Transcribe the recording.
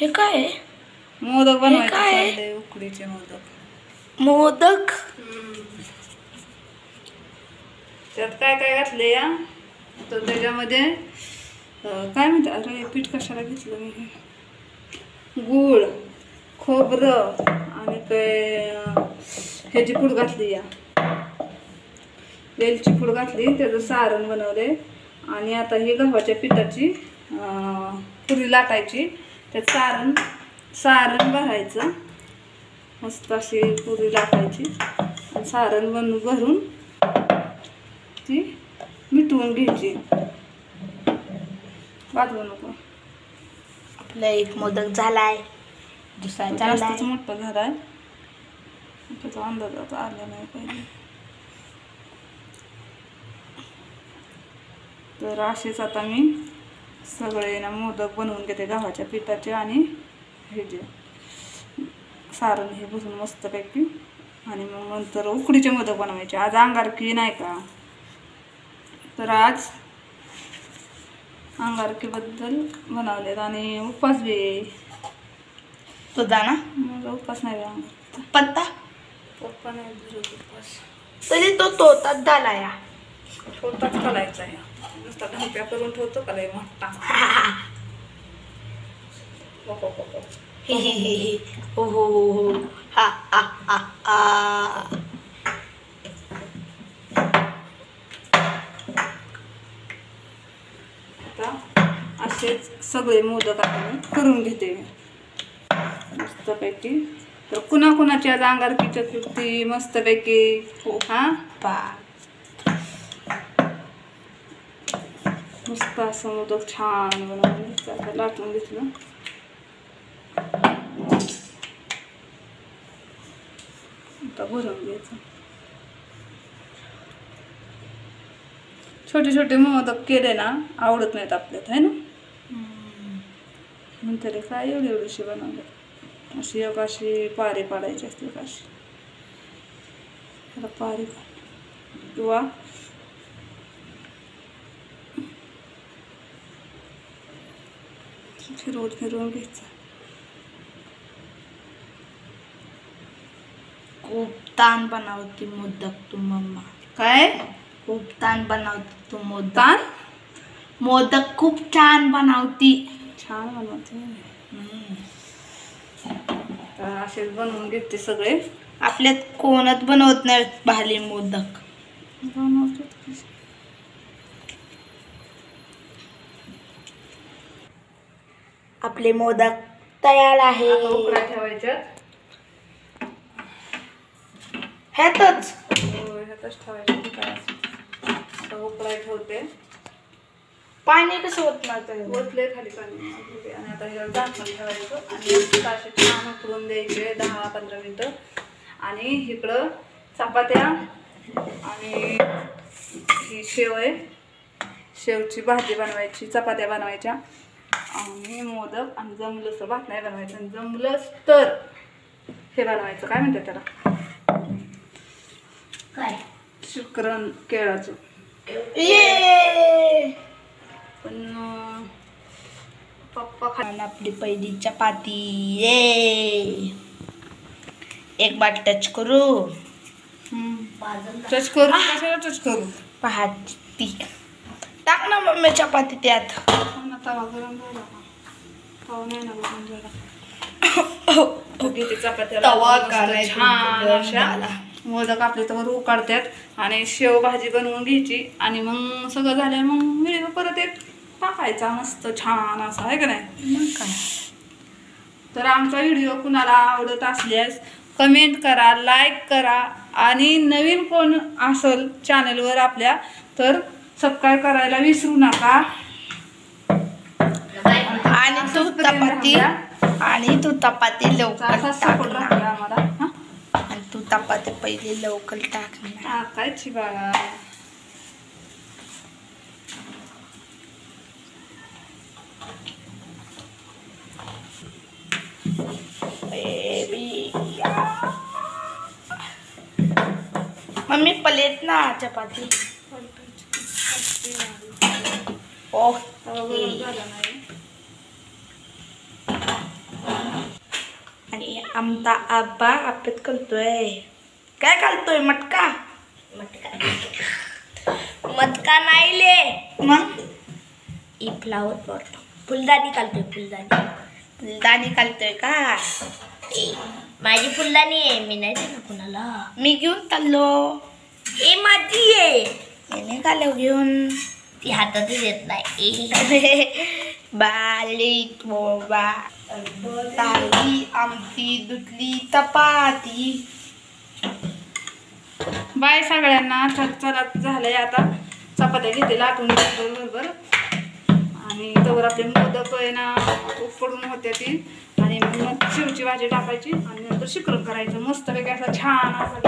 हे काय आहे? मोदक बनवायचे चालले, उकडीचे मोदक. मोदक त्यात काय काय घातले या तर त्याच्यामध्ये काय म्हणते, अरे पीठ कशाला घेतलं मी, हे गूळ, खोबरं आणि काय ह्याची पूड घातली, या वेलची पूड घातली, त्याचं सारण बनवले. आणि आता ही गव्हाच्या पिठाची पुरी लाटायची, त्यात सारण भरायचं, मस्त अशी पुरी लाटायची आणि सारण भरून ती मिटवून घ्यायची. वाजवू नको. आपला एक मोदक झालाय, दुसरा जास्तच मोठा झालाय, त्याचा अंदाज आता आला नाही पाहिजे. तर असेच आता मी सगळे ना मोदक बनवून घेते गव्हाच्या पिठाचे आणि हे जे सारण हे भरून मस्तपैकी. आणि मग नंतर उकडीचे मोदक बनवायचे. आज अंगारकी नाही का, तर आज अंगारकीबद्दल बनवलेत. आणि उपवास बी तुझा ना, माझा उपवास नाही अंगार पत्ता पप्पा नाही धरत उपवास, तरी तो तोताच झाला या. छोटाच करायचा आहे, नुसता ढंप्या करून ठेवतो का लय मोठा. हो हो हो हो हा आ आ आ. आता असेच सगळे मोदक आपण करून घेते मस्तपैकी. तर कुणाकुणाची आज अंगारकी चतुर्थी मस्तपैकी. हा मस्त असं मोदक छान बनवून आता लाटून घेतलं. आता भरून घ्यायचं. छोटे छोटे मोदक केले ना आवडत नाहीत आपल्यात, है ना, म्हणते काय एवढी एवढीशी बनवले. अशी एक अशी पारी पाडायची असते, अशी त्याला पारी किंवा फिरवून फिरवून घ्यायचं. खूप ताण बनवती मोदक तू मम्मा. काय खूप ताण बनवती तू मोदक. ताण मोदक खूप छान बनवती. छान बनवते. असेच बनवून घेते सगळे. आपल्यात कोणच बनवत नाही भाली मोदक. बनवते आपले मोदक तयार आहे. उकळा ठेवायच्या ह्यातच ह्यातच ठेवायचं. उकळा ठेवते. पाणी कसं ओतणार? ओतले खाली पाणी. आणि आता ह्याला झाकण ठेवायचं आणि असे छान उकळून द्यायचे 10-15 मिनटं. आणि इकडं चपात्या आणि ही शेव आहे, शेवची भाजी बनवायची, चपात्या बनवायच्या आणि मोदक. आणि जमलंच तर भात नाही बनवायचं, आणि जमलंच तर हे बनवायचं, काय म्हणतात त्याला, काय, शिकरण केळाचं. पण पप्पा आपली पहिली चपाती. ये एक बार टच करू. टच करू कशाला टच करू. पाहती टाक ना मम्मी चपाती त्यात. तवा गरम झाला का, तवा नाही ना गरम झाला. घेते चपात्याला छान अशा मोदक आपले तर उकाडतात आणि शेव भाजी बनवून घ्यायची. आणि मग सगळं झालं मग व्हिडिओ परत एक टाकायचा मस्त छान असा, आहे का नाही. मग काय. तर आमचा व्हिडिओ कुणाला आवडत असल्यास कमेंट करा, लाईक करा. आणि नवीन कोण असेल चॅनलवर आपल्या तर सबस्क्राईब करायला विसरू नका. आणि तू चपाती लवकर सपोर्ट राहते आम्हाला. आणि तू चपाती पहिले लवकर टाकणार. टाकायची बाळा. मम्मी प्लेट ना चपाती. ओह झाला नाही. आमचा आब्बा आप्यात करतोय. काय घालतोय? मटका? मटका नाही ले, मग ई फ्लावर पॉट फुलदाणी घालतोय. फुलदाणी घालतोय का? माझी फुलदाणी आहे, मी नाही देणार कुणाला. मी घेऊन चाललो. माझी आहे. याने घालव घेऊन. ती हातातच येत नाही. बालिक बोबा ताई आमची दुधली चपाती. बाय सगळ्यांना. चला झालंय आता. चपात्या घेते लाटून बरोबर. आणि तवर आपले मोदक आहे ना उकडून होते ती. आणि मग शेवची भाजी टाकायची आणि नंतर शिकरण करायचं मस्तपैकी असा छान असा